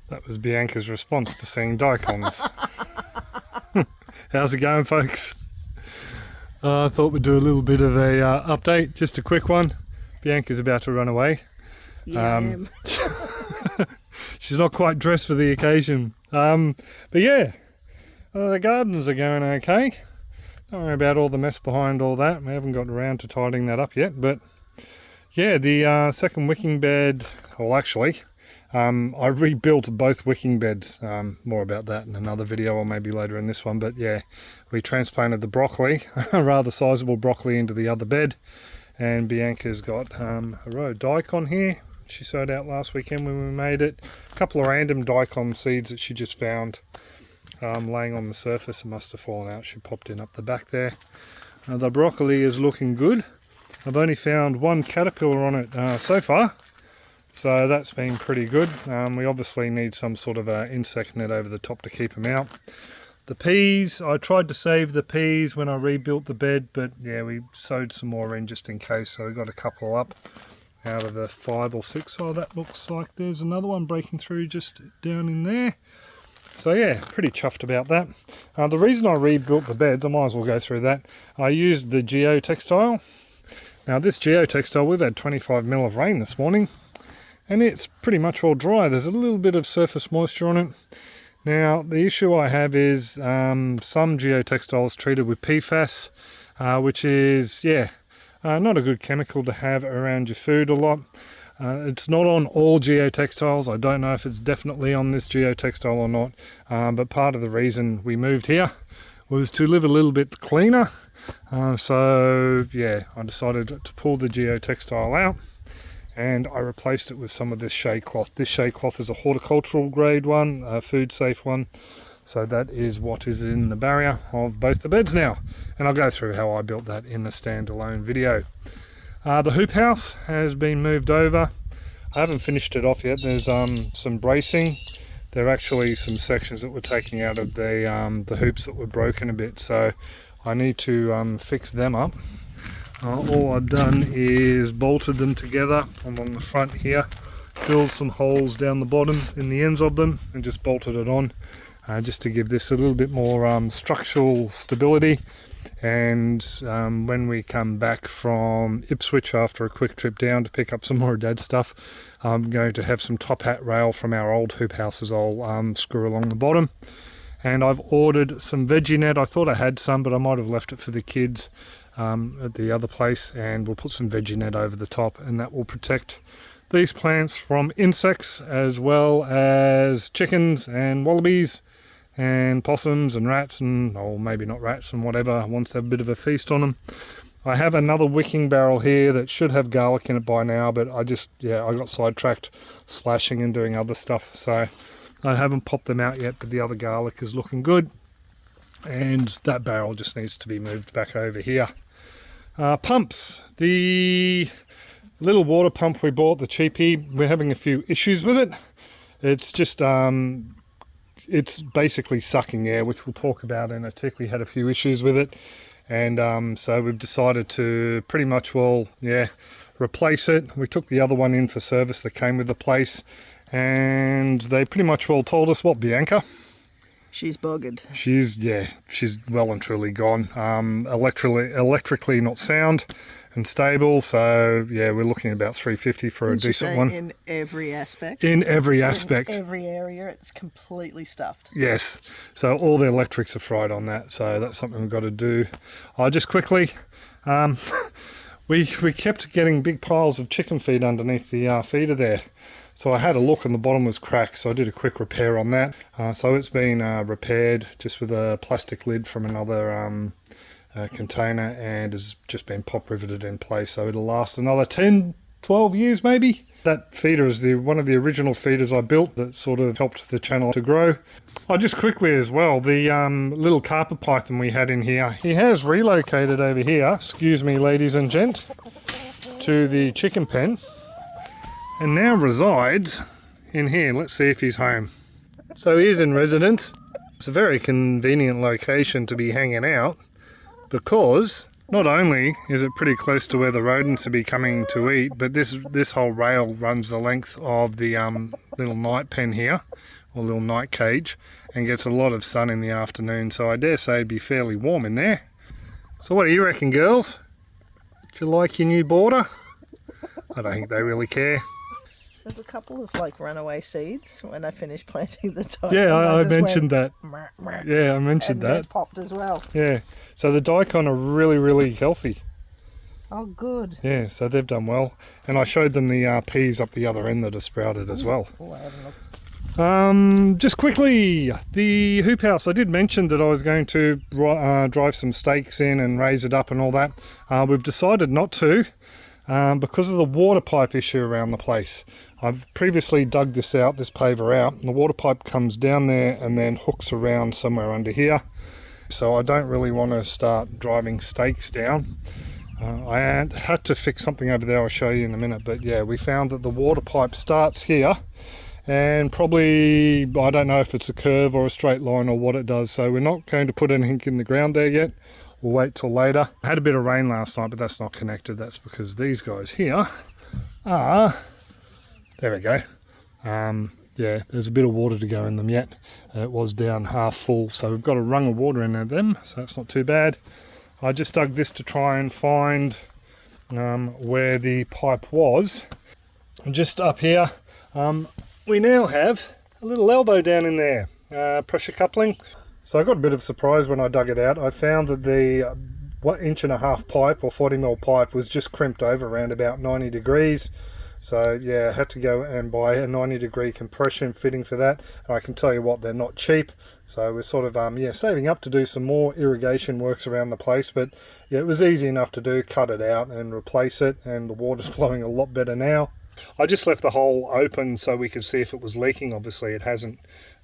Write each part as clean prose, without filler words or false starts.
That was Bianca's response to seeing daikons. How's it going, folks? I thought we'd do a little bit of a update, just a quick one. Bianca's about to run away. Yeah, I am. She's not quite dressed for the occasion. But yeah, the gardens are going okay. Don't worry about all the mess behind all that. We haven't got around to tidying that up yet. But yeah, the second wicking bed, well actually, I rebuilt both wicking beds. More about that in another video or maybe later in this one. But yeah, we transplanted the broccoli, a rather sizable broccoli, into the other bed. And Bianca's got a row of daikon here. She sowed out last weekend when we made it. A couple of random daikon seeds that she just found laying on the surface. It must have fallen out. She popped in up the back there. The broccoli is looking good. I've only found one caterpillar on it so far. So that's been pretty good. We obviously need some sort of insect net over the top to keep them out. The peas, I tried to save the peas when I rebuilt the bed, but yeah, we sowed some more in just in case. So we got a couple up out of the 5 or 6. Oh, that looks like there's another one breaking through just down in there. So yeah, pretty chuffed about that. The reason I rebuilt the beds, I might as well go through that. I used the geotextile. Now this geotextile, we've had 25 mil of rain this morning. And it's pretty much all dry. There's a little bit of surface moisture on it. Now, the issue I have is some geotextile is treated with PFAS, which is, not a good chemical to have around your food a lot. It's not on all geotextiles. I don't know if it's definitely on this geotextile or not. But part of the reason we moved here was to live a little bit cleaner. So, yeah, I decided to pull the geotextile out. And I replaced it with some of this shade cloth. This shade cloth is a horticultural grade one, a food safe one. So that is what is in the barrier of both the beds now. And I'll go through how I built that in a standalone video. The hoop house has been moved over. I haven't finished it off yet. There's some bracing. There are actually some sections that we're taking out of the hoops that were broken a bit. So I need to fix them up. All I've done is bolted them together along the front here, drilled some holes down the bottom in the ends of them and just bolted it on just to give this a little bit more structural stability. And when we come back from Ipswich after a quick trip down to pick up some more Dad's stuff, I'm going to have some top hat rail from our old hoop houses I'll screw along the bottom. And I've ordered some veggie net. I thought I had some, but I might have left it for the kids at the other place, and we'll put some veggie net over the top, and that will protect these plants from insects as well as chickens and wallabies and possums and rats, and or maybe not rats and whatever wants to have a bit of a feast on them. I have another wicking barrel here that should have garlic in it by now, but I got sidetracked slashing and doing other stuff, so I haven't popped them out yet, but the other garlic is looking good. And that barrel just needs to be moved back over here. Pumps. The little water pump we bought, the cheapie, we're having a few issues with it. It's just, it's basically sucking air, which we'll talk about in a tick. We had a few issues with it. And so we've decided to pretty much, replace it. We took the other one in for service that came with the place. And they pretty much told us what, Bianca? She's buggered. She's well and truly gone. Electrically not sound and stable. So yeah, we're looking at about $350 for a decent one. In every aspect. In every aspect. In every area, it's completely stuffed. Yes. So all the electrics are fried on that. So that's something we've got to do. Just quickly, we kept getting big piles of chicken feed underneath the feeder there. So I had a look and the bottom was cracked, so I did a quick repair on that. So it's been repaired just with a plastic lid from another container, and has just been pop riveted in place, so it'll last another 10, 12 years maybe. That feeder is one of the original feeders I built that sort of helped the channel to grow. Just quickly as well, the little carpet python we had in here, he has relocated over here, excuse me ladies and gent, to the chicken pen. And now resides in here. Let's see if he's home. So he's in residence. It's a very convenient location to be hanging out because Not only is it pretty close to where the rodents will be coming to eat, but this whole rail runs the length of the little night pen here, or little night cage, and gets a lot of sun in the afternoon, so I dare say it'd be fairly warm in there. So what do you reckon, girls? Do you like your new border? I don't think they really care. There's a couple of like runaway seeds when I finished planting the daikon. Yeah, I mentioned that. Meh, meh, Yeah, I mentioned and that. they've popped as well. Yeah, so the daikon are really, really healthy. Oh, good. Yeah, so they've done well. And I showed them the peas up the other end that are sprouted as well. Oh, I haven't looked. Just quickly, the hoop house. I did mention that I was going to drive some stakes in and raise it up and all that. We've decided not to because of the water pipe issue around the place. I've previously dug this paver out, and the water pipe comes down there and then hooks around somewhere under here. So I don't really want to start driving stakes down. I had to fix something over there, I'll show you in a minute, but yeah, we found that the water pipe starts here and probably, I don't know if it's a curve or a straight line or what it does, so we're not going to put anything in the ground there yet. We'll wait till later. I had a bit of rain last night, but that's not connected. That's because these guys here are, there we go. Yeah, there's a bit of water to go in them yet. It was down half full, so we've got a rung of water in them, so that's not too bad. I just dug this to try and find where the pipe was. Just up here, we now have a little elbow down in there, pressure coupling. So I got a bit of surprise when I dug it out. I found that the 1.5 inch pipe or 40mm pipe was just crimped over around about 90 degrees. So yeah, I had to go and buy a 90-degree compression fitting for that. And I can tell you what, they're not cheap. So we're sort of yeah, saving up to do some more irrigation works around the place. But yeah, it was easy enough to do, cut it out and replace it, and the water's flowing a lot better now. I just left the hole open so we could see if it was leaking. Obviously it hasn't.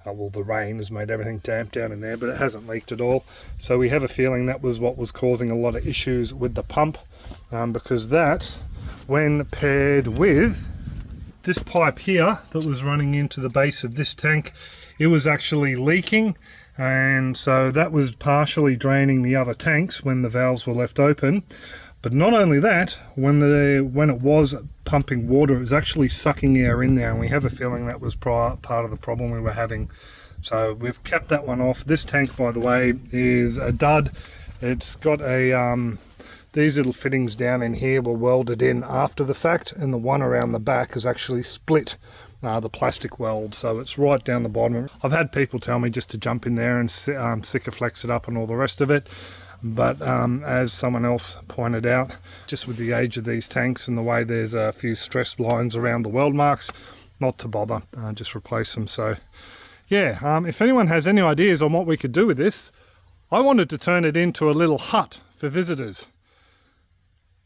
Well, the rain has made everything damp down in there, but it hasn't leaked at all. So we have a feeling that was what was causing a lot of issues with the pump, because that, when paired with this pipe here that was running into the base of this tank, it was actually leaking, and so that was partially draining the other tanks when the valves were left open. But not only that, when it was pumping water, it was actually sucking air in there, and we have a feeling that was part of the problem we were having. So we've kept that one off. This tank, by the way, is a dud. It's got a these little fittings down in here were welded in after the fact, and the one around the back is actually split the plastic weld, so it's right down the bottom. I've had people tell me just to jump in there and Sikaflex it up and all the rest of it. But as someone else pointed out, just with the age of these tanks and the way there's a few stress lines around the weld marks, not to bother, just replace them. So yeah, if anyone has any ideas on what we could do with this, I wanted to turn it into a little hut for visitors.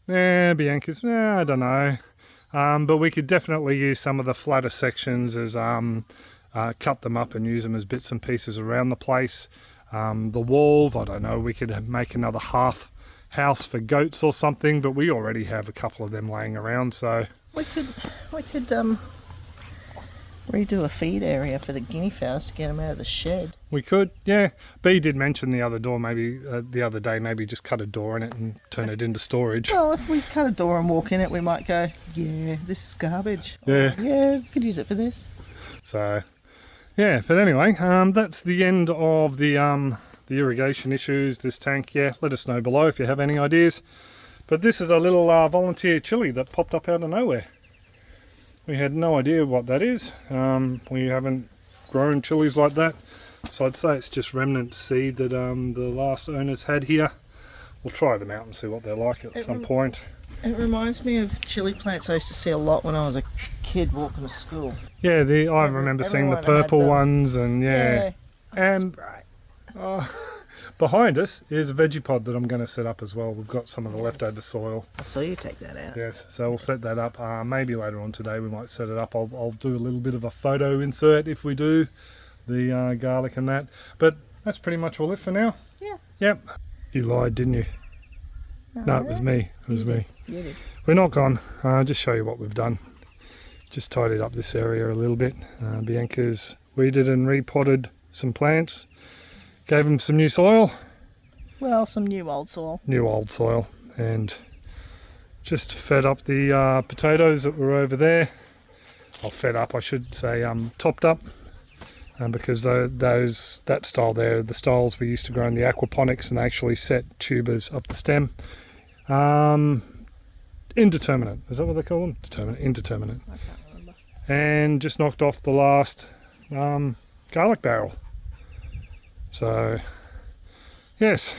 Bianca's, I don't know. But we could definitely use some of the flatter sections as cut them up and use them as bits and pieces around the place. The walls, I don't know, we could make another half house for goats or something, but we already have a couple of them laying around, so We could redo a feed area for the guinea fowls to get them out of the shed. we could, yeah. B did mention the other door, maybe the other day, maybe just cut a door in it and turn it into storage. Well, if we cut a door and walk in it, we might go, yeah, this is garbage. Yeah. Or, yeah, we could use it for this. So yeah, but anyway, that's the end of the irrigation issues, this tank. Yeah, let us know below if you have any ideas. But this is a little volunteer chili that popped up out of nowhere. We had no idea what that is. We haven't grown chilies like that, so I'd say it's just remnant seed that the last owners had here. We'll try them out and see what they're like at some point. It reminds me of chili plants I used to see a lot when I was a kid walking to school. Yeah, I remember seeing the purple ones, and yeah. And bright. behind us is a veggie pod that I'm going to set up as well. We've got some of the leftover soil. I saw you take that out. Yes, so we'll set that up. Maybe later on today we might set it up. I'll do a little bit of a photo insert if we do the garlic and that. But that's pretty much all it for now. Yeah. Yep. You lied, didn't you? No, it was me. It was me. You did. We're not gone. I'll just show you what we've done. Just tidied up this area a little bit. Bianca's weeded and repotted some plants. Gave them some new soil. Well, some new old soil. New old soil, and just fed up the potatoes that were over there. Well, fed up, I should say, topped up, because that style there, the styles we used to grow in the aquaponics, and they actually set tubers up the stem. Indeterminate, is that what they call them? Indeterminate. I can't remember. And just knocked off the last garlic barrel. So, yes.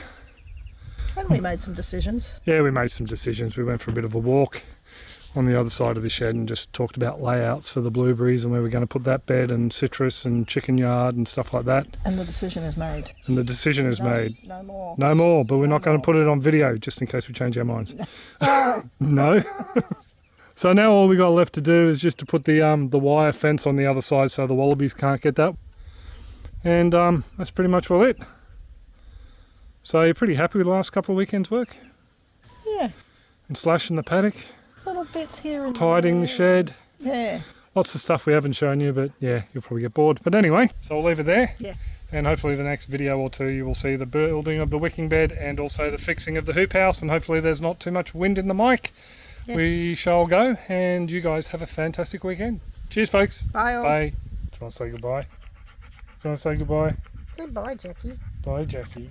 And we made some decisions. Yeah, we made some decisions. We went for a bit of a walk on the other side of the shed and just talked about layouts for the blueberries and where we're going to put that bed, and citrus and chicken yard and stuff like that. And the decision is made. And the decision is made. No more. No more, but we're not going to more. put it on video just in case we change our minds. No. So now all we got left to do is just to put the wire fence on the other side so the wallabies can't get that. And that's pretty much all it. So you're pretty happy with the last couple of weekends' work? Yeah. And slashing the paddock, Little bits here and tidying there. the shed. Yeah. Lots of stuff we haven't shown you, but yeah, you'll probably get bored. But anyway, so I'll leave it there. Yeah. And hopefully the next video or two you will see the building of the wicking bed and also the fixing of the hoop house, and hopefully there's not too much wind in the mic. Yes. We shall go, and you guys have a fantastic weekend. Cheers, folks. Bye all. Bye. Do you want to say goodbye? Do you want to say goodbye? Say bye, Jackie. Bye, Jackie.